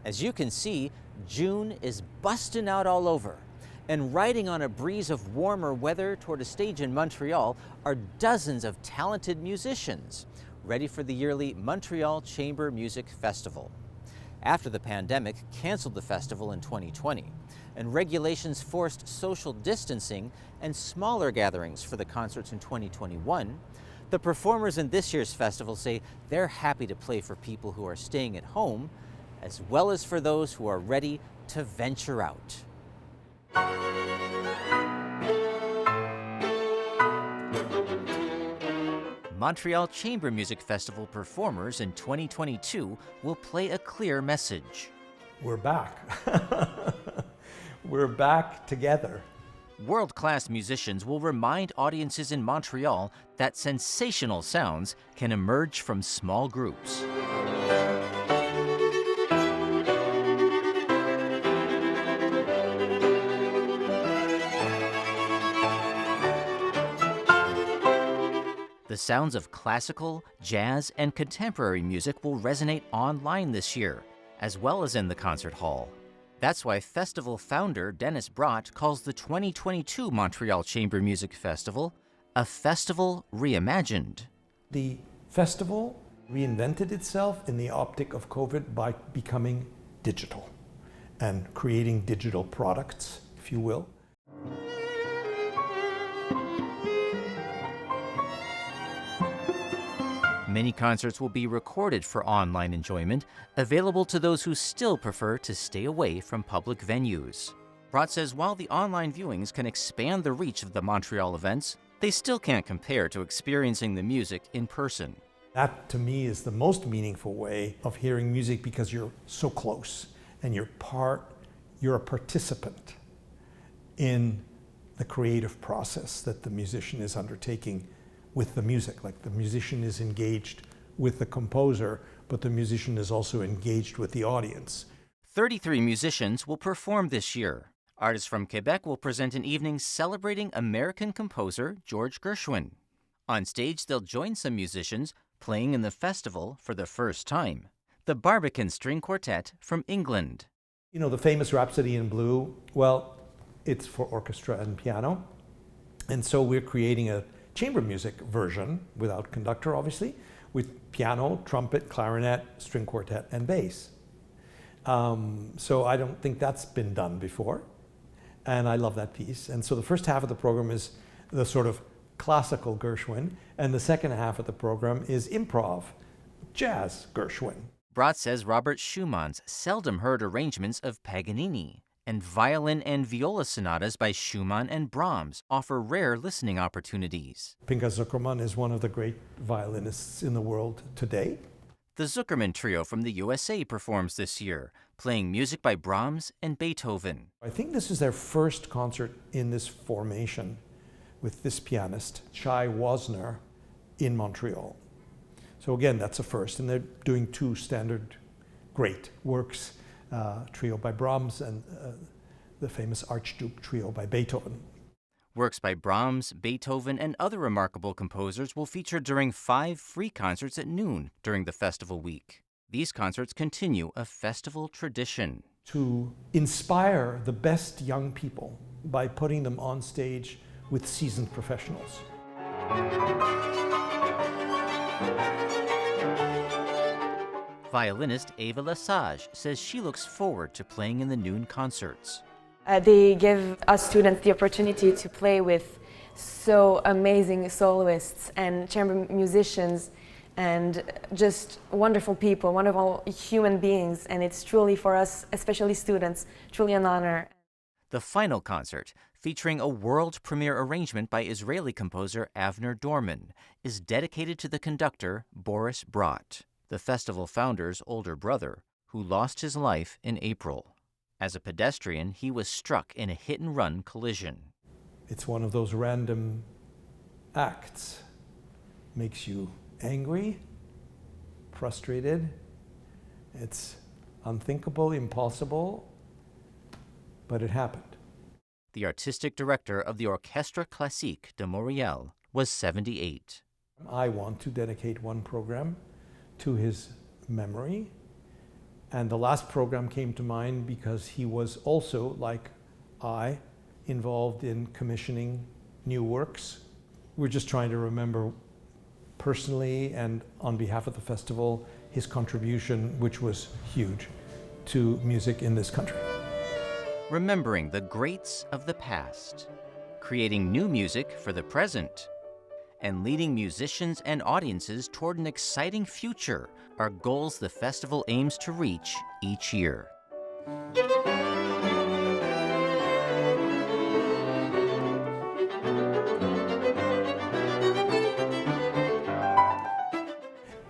As you can see, June is busting out all over. And riding on a breeze of warmer weather toward a stage in Montreal are dozens of talented musicians, ready for the yearly Montreal Chamber Music Festival. After the pandemic canceled the festival in 2020, and regulations forced social distancing and smaller gatherings for the concerts in 2021, the performers in this year's festival say they're happy to play for people who are staying at home, as well as for those who are ready to venture out. Montreal Chamber Music Festival performers in 2022 will play a clear message. We're back. We're back together. World-class musicians will remind audiences in Montreal that sensational sounds can emerge from small groups. The sounds of classical, jazz, and contemporary music will resonate online this year, as well as in the concert hall. That's why festival founder Denis Brott calls the 2022 Montreal Chamber Music Festival a Festival Reimagined. The festival reinvented itself in the optic of COVID by becoming digital and creating digital products, if you will. Many concerts will be recorded for online enjoyment, available to those who still prefer to stay away from public venues. Brott says while the online viewings can expand the reach of the Montreal events, they still can't compare to experiencing the music in person. That, to me, is the most meaningful way of hearing music because you're so close and you're a participant in the creative process that the musician is undertaking with the music. Like the musician is engaged with the composer, but the musician is also engaged with the audience. 33 musicians will perform this year. Artists from Quebec will present an evening celebrating American composer George Gershwin. On stage, they'll join some musicians playing in the festival for the first time. The Barbican String Quartet from England. You know, the famous Rhapsody in Blue, well, it's for orchestra and piano. And so we're creating a chamber music version, without conductor obviously, with piano, trumpet, clarinet, string quartet, and bass. So I don't think that's been done before, and I love that piece. And so the first half of the program is the sort of classical Gershwin, and the second half of the program is improv, jazz Gershwin. Brott says Robert Schumann's seldom heard arrangements of Paganini and violin and viola sonatas by Schumann and Brahms offer rare listening opportunities. Pinka Zuckerman is one of the great violinists in the world today. The Zuckerman Trio from the USA performs this year, playing music by Brahms and Beethoven. I think this is their first concert in this formation with this pianist, Chai Wasner, in Montreal. So again, that's a first, and they're doing two standard great works, trio by Brahms and the famous Archduke Trio by Beethoven. Works by Brahms, Beethoven, and other remarkable composers will feature during 5 free concerts at noon during the festival week. These concerts continue a festival tradition. To inspire the best young people by putting them on stage with seasoned professionals. Violinist Ava Lesage says she looks forward to playing in the noon concerts. They give us students the opportunity to play with so amazing soloists and chamber musicians and just wonderful people, wonderful human beings, and it's truly for us, especially students, truly an honor. The final concert, featuring a world premiere arrangement by Israeli composer Avner Dorman, is dedicated to the conductor Boris Brott, the festival founder's older brother, who lost his life in April. As a pedestrian, he was struck in a hit-and-run collision. It's one of those random acts. Makes you angry, frustrated. It's unthinkable, impossible, but it happened. The artistic director of the Orchestre Classique de Montréal was 78. I want to dedicate one program to his memory And the last program came to mind because he was also, like I, involved in commissioning new works. We're just trying to remember personally and on behalf of the festival his contribution, which was huge, to music in this country. Remembering the greats of the past, creating new music for the present, and leading musicians and audiences toward an exciting future are goals the festival aims to reach each year.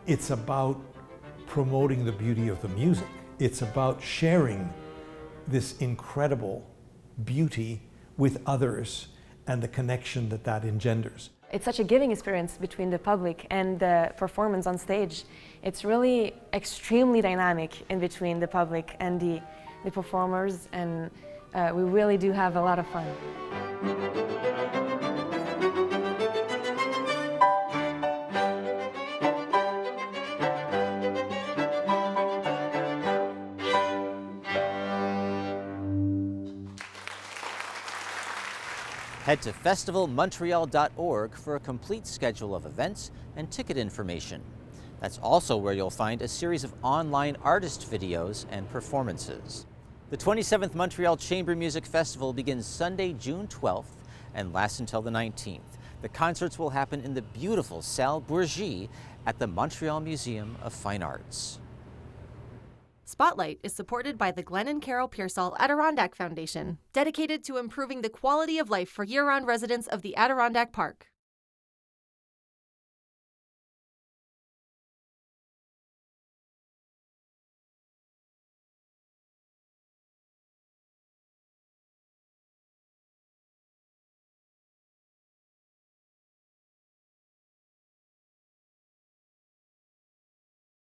It's about promoting the beauty of the music. It's about sharing this incredible beauty with others and the connection that that engenders. It's such a giving experience between the public and the performance on stage. It's really extremely dynamic in between the public and the performers, and we really do have a lot of fun. Head to festivalmontreal.org for a complete schedule of events and ticket information. That's also where you'll find a series of online artist videos and performances. The 27th Montreal Chamber Music Festival begins Sunday, June 12th and lasts until the 19th. The concerts will happen in the beautiful Salle Bourgie at the Montreal Museum of Fine Arts. Spotlight is supported by the Glenn and Carol Pearsall Adirondack Foundation, dedicated to improving the quality of life for year-round residents of the Adirondack Park.